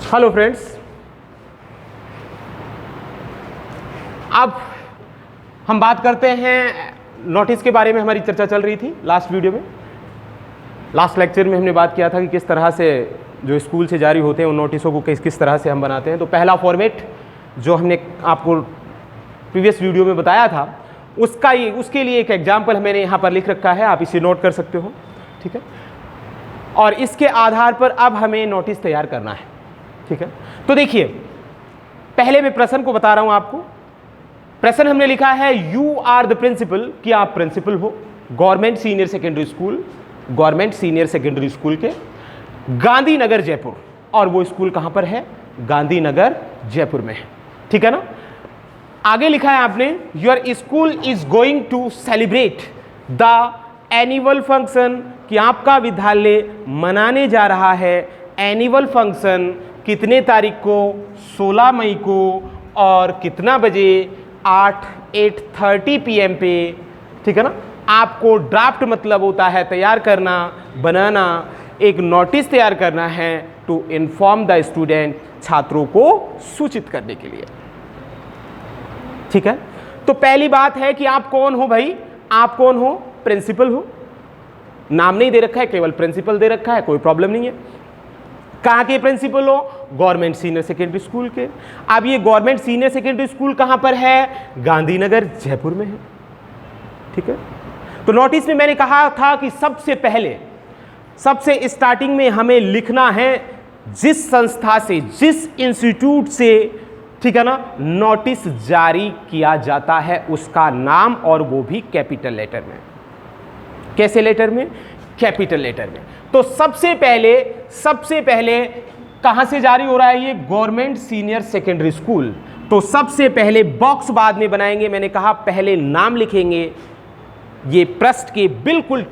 Hello friends, अब हम बात करते हैं नोटिस के बारे में। हमारी चर्चा चल रही थी लास्ट वीडियो में, लास्ट लेक्चर में हमने बात किया था कि किस तरह से जो स्कूल से जारी होते हैं उन नोटिसों को किस तरह से हम बनाते हैं। तो पहला फॉर्मेट जो हमने आपको प्रीवियस वीडियो में बताया था उसके लिए एक एग्जाम्पल मैंने यहाँ पर लिख रखा है, आप इसे नोट कर सकते हो, ठीक है। और इसके आधार पर अब हमें नोटिस तैयार करना है, ठीक है। तो देखिए, पहले मैं प्रश्न को बता रहा हूं आपको। प्रश्न हमने लिखा है यू आर द प्रिंसिपल, कि आप प्रिंसिपल हो government senior secondary school, government senior secondary school के गांधीनगर जयपुर। और वो स्कूल कहां पर है? गांधीनगर जयपुर में है, ठीक है ना। आगे लिखा है आपने your school is going to celebrate the annual function, कि आपका विद्यालय मनाने जा रहा है एनुअल फंक्शन। कितने तारीख को? 16 मई को। और कितना बजे? 8:30 PM पे, ठीक है ना। आपको ड्राफ्ट मतलब होता है तैयार करना, बनाना, एक नोटिस तैयार करना है टू इन्फॉर्म द स्टूडेंट, छात्रों को सूचित करने के लिए, ठीक है। तो पहली बात है कि आप कौन हो भाई? आप कौन हो? प्रिंसिपल हो। नाम नहीं दे रखा है, केवल प्रिंसिपल दे रखा है, कोई प्रॉब्लम नहीं है। कहाँ के प्रिंसिपल हो? गवर्नमेंट सीनियर सेकेंडरी स्कूल के। अब ये गवर्नमेंट सीनियर सेकेंडरी स्कूल कहाँ पर है? गांधीनगर जयपुर में है, ठीक है। तो नोटिस में मैंने कहा था कि सबसे स्टार्टिंग में हमें लिखना है जिस संस्था से, जिस इंस्टीट्यूट से, ठीक है ना, नोटिस जारी किया जाता है उसका नाम, और वो भी कैपिटल लेटर में। कैसे लेटर में? कैपिटल लेटर में। तो सबसे पहले कहां से जारी हो रहा है ये? Government senior secondary school. तो सबसे पहले बॉक्स बाद में बनाएंगे, मैंने कहा पहले नाम लिखेंगे ये पृष्ठ के बिल्कुल,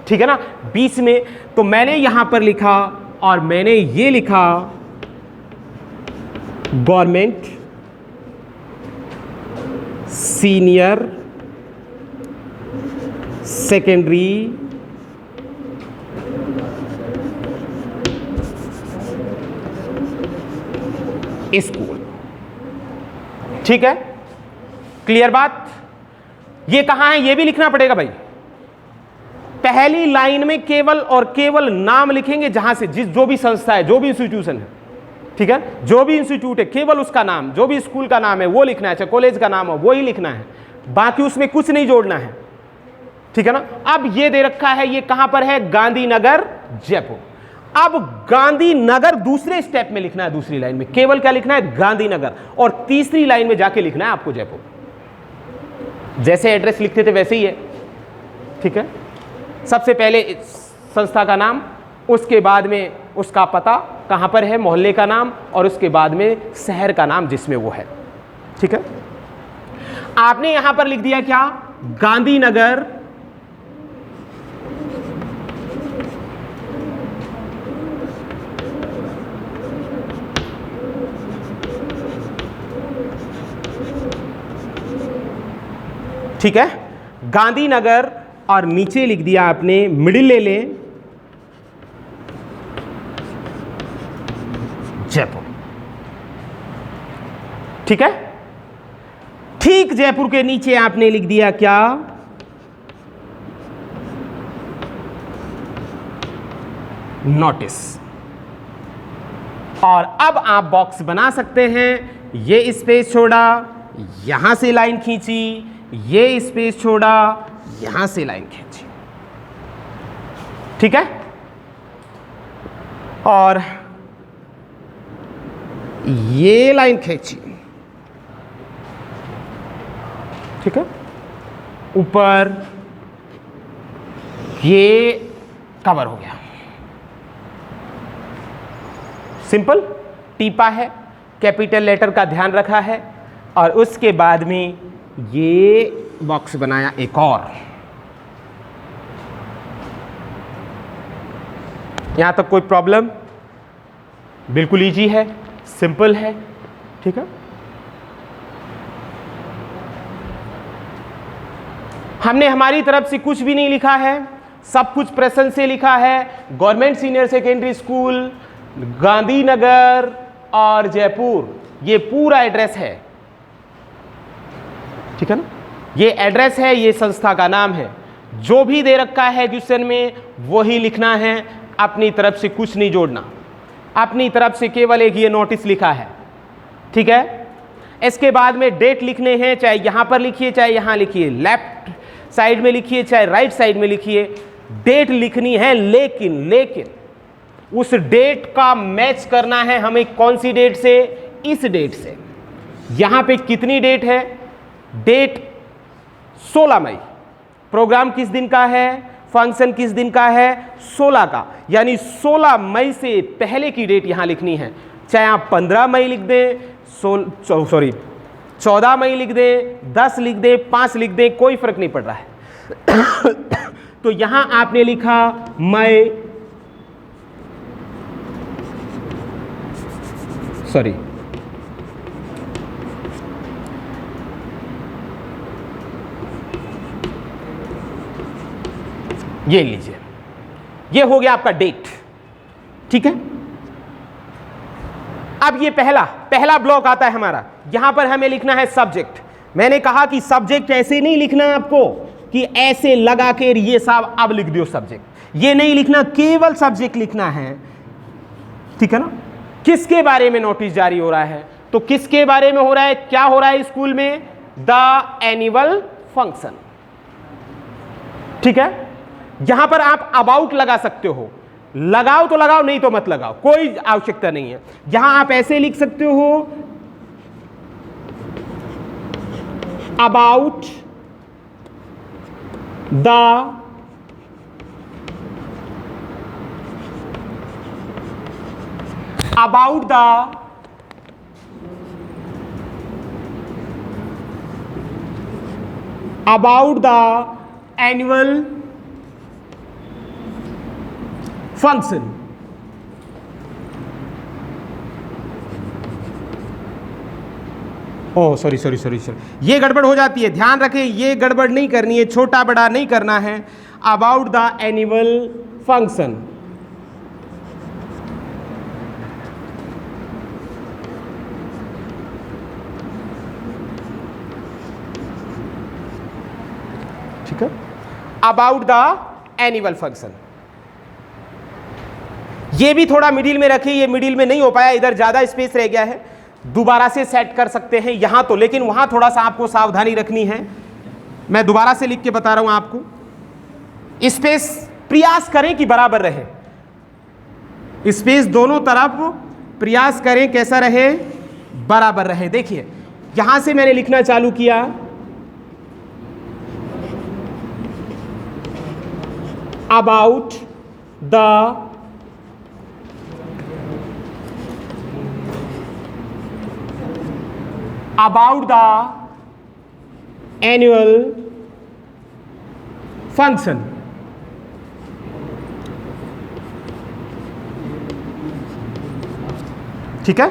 ठीक है ना, बीच में। तो मैंने यहां पर लिखा, और मैंने ये लिखा गवर्नमेंट सीनियर सेकेंडरी स्कूल, ठीक है। क्लियर बात? ये कहां है ये भी लिखना पड़ेगा भाई। पहली लाइन में केवल और केवल नाम लिखेंगे जहां से जो भी संस्था है, जो भी इंस्टीट्यूशन है, ठीक है, जो भी इंस्टीट्यूट है, केवल उसका नाम, जो भी स्कूल का नाम है वो लिखना है, चाहे कॉलेज का नाम हो वो ही लिखना है, बाकी उसमें कुछ नहीं जोड़ना है, ठीक है ना। अब ये दे रखा है, ये कहां पर है? गांधीनगर जयपुर। अब गांधीनगर दूसरे स्टेप में लिखना है, दूसरी लाइन में केवल क्या लिखना है? गांधीनगर। और तीसरी लाइन में जाके लिखना है आपको जयपुर। जैसे एड्रेस लिखते थे वैसे ही है, ठीक है। सबसे पहले संस्था का नाम, उसके बाद में उसका पता कहां पर है, मोहल्ले का नाम, और उसके बाद में शहर का नाम जिसमें वो है, ठीक है। आपने यहां पर लिख दिया क्या? गांधीनगर ठीक है, गांधीनगर। और नीचे लिख दिया आपने, मिडिल ले लें, जयपुर, ठीक है। ठीक जयपुर के नीचे आपने लिख दिया क्या? नोटिस। और अब आप बॉक्स बना सकते हैं। ये स्पेस छोड़ा, यहां से लाइन खींची, ये स्पेस छोड़ा, यहां से लाइन खींची, ठीक है। और ये लाइन खींची, ठीक है। ऊपर ये कवर हो गया, सिंपल। टीपा है, कैपिटल लेटर का ध्यान रखा है, और उसके बाद में ये बॉक्स बनाया एक और। यहां तक कोई प्रॉब्लम? बिल्कुल इजी है, सिंपल है, ठीक है। हमने हमारी तरफ से कुछ भी नहीं लिखा है, सब कुछ प्रश्न से लिखा है। Government senior secondary school Gandhinagar और जयपुर, ये पूरा एड्रेस है, ठीक है ना, ये एड्रेस है, ये संस्था का नाम है। जो भी दे रखा है क्वेश्चन में वही लिखना है, अपनी तरफ से कुछ नहीं जोड़ना, अपनी तरफ से केवल एक ये नोटिस लिखा है, ठीक है। इसके बाद में डेट लिखने हैं, चाहे यहां पर लिखिए चाहे यहां लिखिए, लेफ्ट साइड में लिखिए चाहे राइट साइड में लिखिए, डेट लिखनी है। लेकिन उस डेट का मैच करना है हमें, कौन सी डेट से, इस डेट से। यहां पे कितनी डेट है, डेट 16 मई, प्रोग्राम किस दिन का है, फंक्शन किस दिन का है, 16 का, यानी 16 मई से पहले की डेट यहां लिखनी है। चाहे आप 15 मई लिख दें, 14 मई लिख दें, 10 लिख दें, 5 लिख दें, कोई फर्क नहीं पड़ रहा है। तो यहां आपने लिखा मई, सॉरी ये लीजिए, ये हो गया आपका डेट, ठीक है। अब ये पहला ब्लॉक आता है हमारा, यहां पर हमें लिखना है सब्जेक्ट। मैंने कहा कि सब्जेक्ट ऐसे नहीं लिखना आपको कि ऐसे लगा के ये साहब अब लिख दो सब्जेक्ट, ये नहीं लिखना, केवल सब्जेक्ट लिखना है, ठीक है ना। किसके बारे में नोटिस जारी हो रहा है, तो किसके बारे में हो रहा है, क्या हो रहा है स्कूल में, द एनुअल फंक्शन, ठीक है। यहां पर आप अबाउट लगा सकते हो, लगाओ तो लगाओ, नहीं तो मत लगाओ, कोई आवश्यकता नहीं है। यहां आप ऐसे लिख सकते हो, about the annual function. Oh sorry, ये गड़बड़ हो जाती है, ध्यान रखें, ये गड़बड़ नहीं करनी है, छोटा बड़ा नहीं करना है। अबाउट द एनुअल फंक्शन, ठीक है, अबाउट द एनुअल फंक्शन। ये भी थोड़ा मिडिल में रखिए, ये मिडिल में नहीं हो पाया, इधर ज्यादा स्पेस रह गया है, दोबारा से सेट कर सकते हैं यहां तो, लेकिन वहां थोड़ा सा आपको सावधानी रखनी है। मैं दोबारा से लिख के बता रहा हूं आपको, स्पेस प्रयास करें कि बराबर रहे, स्पेस दोनों तरफ प्रयास करें कैसा रहे, बराबर रहे। देखिए यहां से मैंने लिखना चालू किया, अबाउट द एनुअल फंक्शन, ठीक है,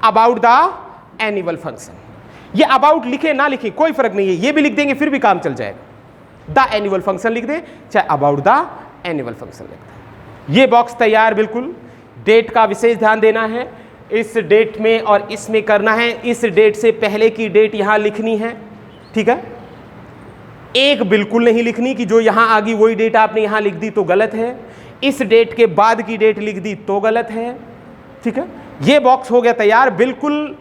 अबाउट द एनुअल फंक्शन। ये अबाउट लिखे ना लिखे कोई फर्क नहीं है, ये भी लिख देंगे फिर भी काम चल जाएगा। द एनुअल फंक्शन लिख दें चाहे अबाउट द एनुअल फंक्शन लिख दें। ये बॉक्स तैयार, बिल्कुल डेट का विशेष ध्यान देना है, इस डेट में और इसमें करना है, इस डेट से पहले की डेट यहां लिखनी है, ठीक है। एक बिल्कुल नहीं लिखनी कि जो यहां आ गई वही डेट आपने यहां लिख दी तो गलत है, इस डेट के बाद की डेट लिख दी तो गलत है, ठीक है। ये बॉक्स हो गया तैयार, बिल्कुल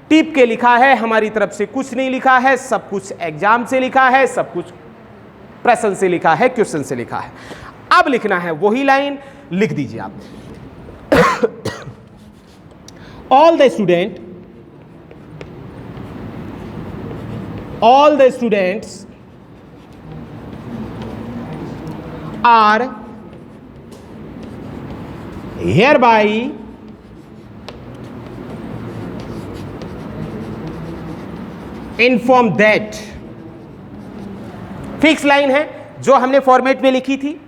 टिप के लिखा है, हमारी तरफ से कुछ नहीं लिखा है, सब कुछ एग्जाम से लिखा है, सब कुछ प्रश्न से लिखा है, क्वेश्चन से लिखा है। अब लिखना है वही लाइन, लिख दीजिए आप। all the students are hereby informed that, fix line है, जो हमने फॉर्मेट में लिखी थी,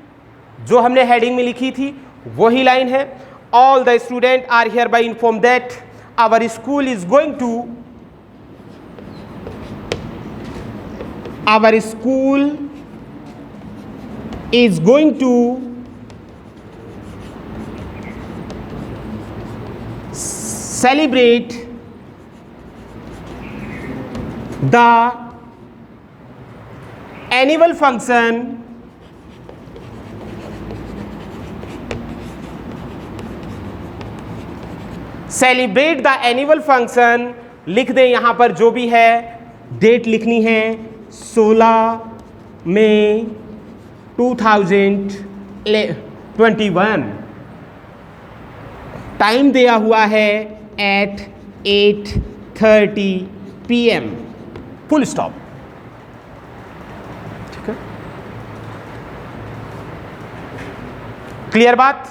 जो हमने हेडिंग में लिखी थी वही लाइन है। All the students are hereby informed that our school is going to celebrate the annual function celebrate the annual function, लिख दें यहां पर जो भी है, डेट लिखनी है 16 मई 2021, टाइम दिया हुआ है at 8:30 PM, फुल स्टॉप। ठीक है, क्लियर बात,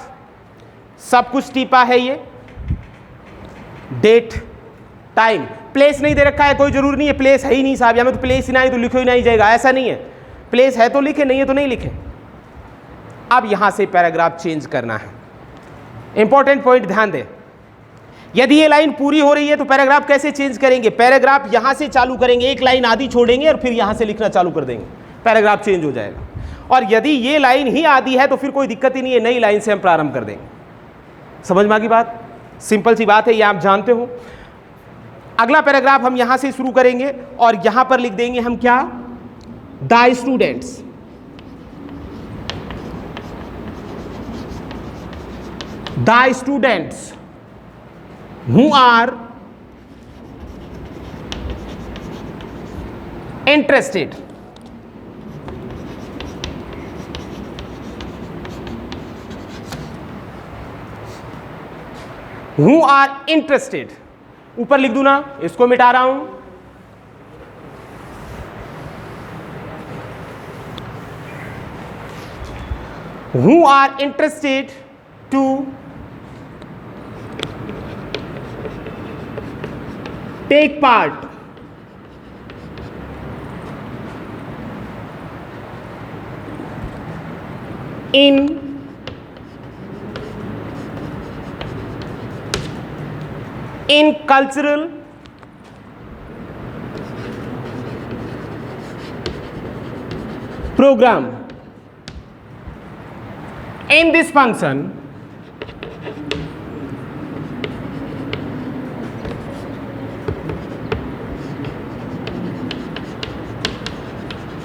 सब कुछ टीपा है, ये डेट टाइम, प्लेस नहीं दे रखा है, कोई जरूरी नहीं है, प्लेस है ही नहीं साहब, या में तो प्लेस ही ना है तो लिखो ही नहीं जाएगा, ऐसा नहीं है, प्लेस है तो लिखे, नहीं है तो नहीं लिखे। अब यहां से पैराग्राफ चेंज करना है, इंपॉर्टेंट पॉइंट ध्यान दें। यदि ये लाइन पूरी हो रही है तो पैराग्राफ कैसे चेंज करेंगे, पैराग्राफ यहां से चालू करेंगे, एक लाइन आधी छोड़ेंगे और फिर यहां से लिखना चालू कर देंगे, पैराग्राफ चेंज हो जाएगा। और यदि ये लाइन ही आधी है तो फिर कोई दिक्कत ही नहीं है, नई लाइन से हम प्रारंभ कर देंगे। समझ में आ गई बात, सिंपल सी बात है, ये आप जानते हो। अगला पैराग्राफ हम यहां से शुरू करेंगे और यहां पर लिख देंगे हम क्या, the students who are interested ऊपर लिख दूं ना, इसको मिटा रहा हूं, who are interested to take part in cultural program. In this function,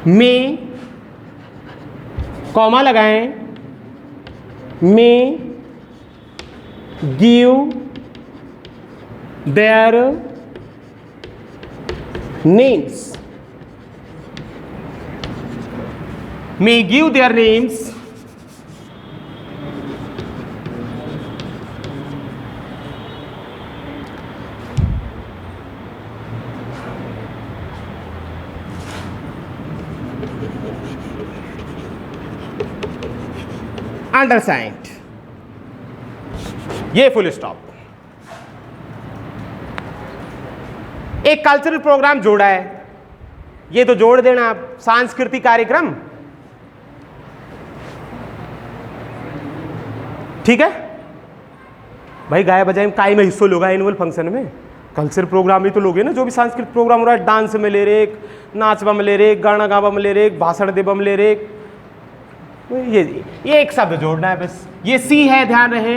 में कॉमा लगाएं, में give their names, may give their names undersigned, ये फुल स्टॉप। एक कल्चरल प्रोग्राम जोड़ा है, ये तो जोड़ देना आप, सांस्कृतिक कार्यक्रम, ठीक है भाई। गाय बजाए काय में हिस्सों लोगा एनुअल फंक्शन में, कल्चर प्रोग्राम ही तो लोगे ना, जो भी सांस्कृतिक प्रोग्राम हो रहा है, डांस में ले रहे, नाचवा में ले रहे, गाना गावा में ले रहे, भाषण देवा में ले रहे, ये एक शब्द जोड़ना है बस। ये सी है, ध्यान रहे,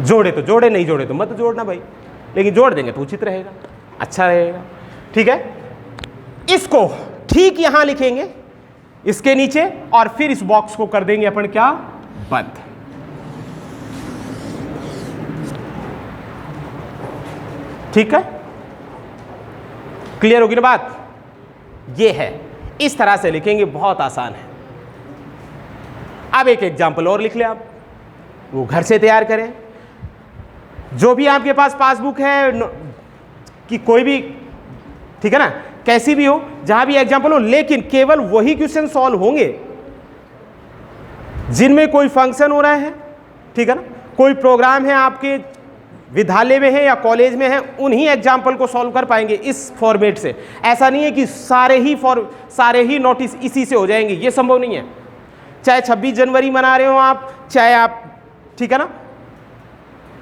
जोड़े तो जोड़े, नहीं जोड़े तो मत जोड़ना भाई, लेकिन जोड़ देंगे तो उचित रहेगा, अच्छा रहेगा, ठीक है। इसको ठीक यहां लिखेंगे इसके नीचे, और फिर इस बॉक्स को कर देंगे अपन क्या, बंद। ठीक है, क्लियर होगी ना बात, ये है, इस तरह से लिखेंगे, बहुत आसान है। अब एक एग्जाम्पल और लिख ले आप, वो घर से तैयार करें। जो भी आपके पास पासबुक है कि कोई भी, ठीक है ना, कैसी भी हो, जहां भी एग्जाम्पल हो, लेकिन केवल वही क्वेश्चन सॉल्व होंगे जिनमें कोई फंक्शन हो रहा है, ठीक है ना, कोई प्रोग्राम है आपके विद्यालय में है या कॉलेज में है, उन्हीं एग्जाम्पल को सॉल्व कर पाएंगे इस फॉर्मेट से। ऐसा नहीं है कि सारे ही नोटिस इसी से हो जाएंगे, ये संभव नहीं है। चाहे 26 जनवरी मना रहे हो आप, चाहे आप, ठीक है ना,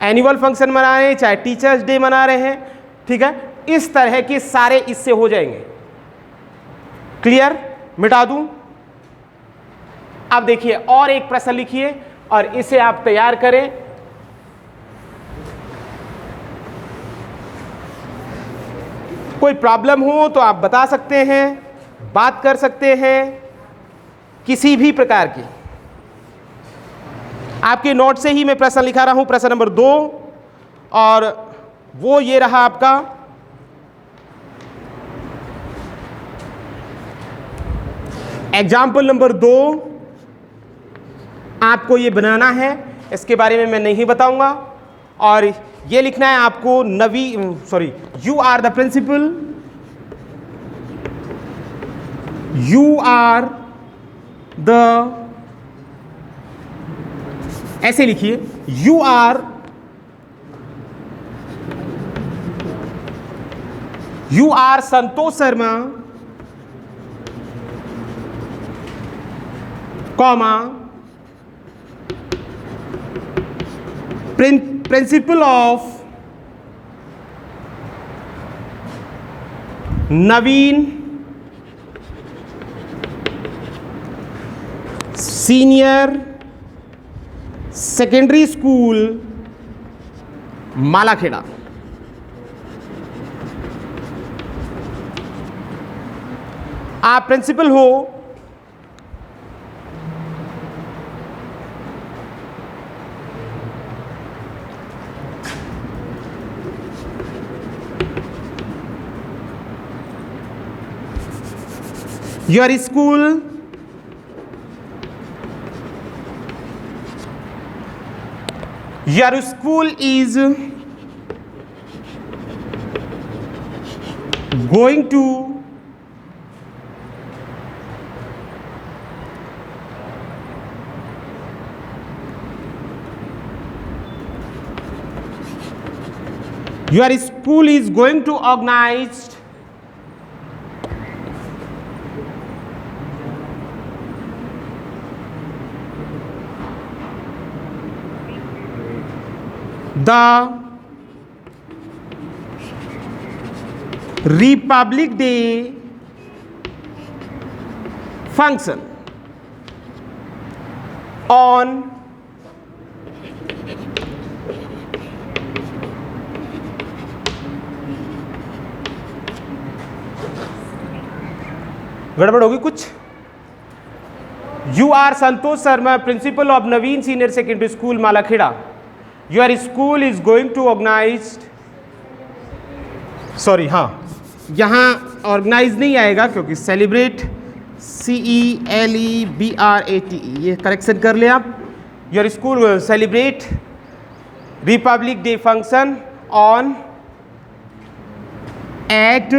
एनुअल फंक्शन मना रहे हैं, चाहे टीचर्स डे मना रहे हैं, ठीक है, इस तरह के सारे इससे हो जाएंगे। क्लियर, मिटा दूं। अब देखिए और एक प्रश्न लिखिए, और इसे आप तैयार करें। कोई प्रॉब्लम हो तो आप बता सकते हैं, बात कर सकते हैं, किसी भी प्रकार की। आपके नोट से ही मैं प्रश्न लिखा रहा हूं, प्रश्न नंबर 2, और वो ये रहा आपका एग्जाम्पल नंबर 2। आपको ये बनाना है, इसके बारे में मैं नहीं बताऊंगा, और ये लिखना है आपको you are the principal, you are the, ऐसे लिखिए, you are Santosh Sharma, comma principal of Naveen senior secondary school Malakheda. आप प्रिंसिपल हो, your school is going to organize the Republic Day function on गड़बड़ होगी कुछ। You are Santosh Sharma, principal of Naveen senior secondary school Malakheda. Your school is going to organise, sorry, हाँ यहाँ organise नहीं आएगा क्योंकि सेलिब्रेट, CELEBRATE, ये करेक्शन कर ले आप। Your school will celebrate republic day function on at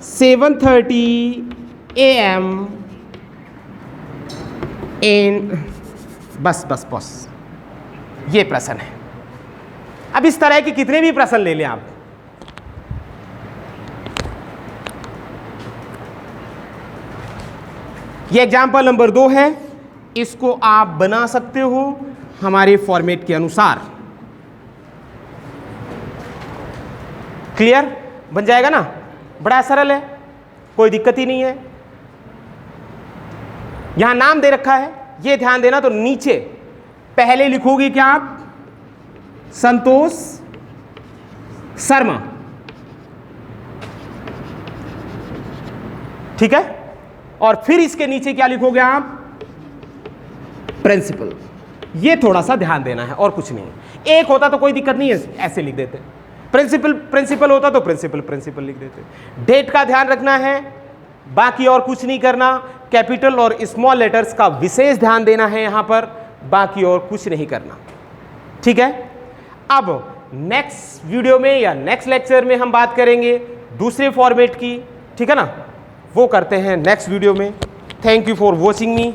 7:30 AM इन, बस ये प्रश्न है। अब इस तरह के कितने भी प्रश्न ले लें आप, ये एग्जाम्पल नंबर 2 है, इसको आप बना सकते हो हमारे फॉर्मेट के अनुसार। क्लियर? बन जाएगा ना? बड़ा सरल है, कोई दिक्कत ही नहीं है। यहां नाम दे रखा है, ये ध्यान देना। तो नीचे पहले लिखोगे क्या आप? संतोष शर्मा, ठीक है। और फिर इसके नीचे क्या लिखोगे आप? प्रिंसिपल। ये थोड़ा सा ध्यान देना है और कुछ नहीं। एक होता तो कोई दिक्कत नहीं है, ऐसे लिख देते। प्रिंसिपल होता तो प्रिंसिपल लिख देते। डेट का ध्यान रखना है, बाकी और कुछ नहीं करना। कैपिटल और स्मॉल लेटर्स का विशेष ध्यान देना है यहां पर, बाकी और कुछ नहीं करना, ठीक है। अब नेक्स्ट वीडियो में या नेक्स्ट लेक्चर में हम बात करेंगे दूसरे फॉर्मेट की, ठीक है ना। वो करते हैं नेक्स्ट वीडियो में। Thank you for watching me.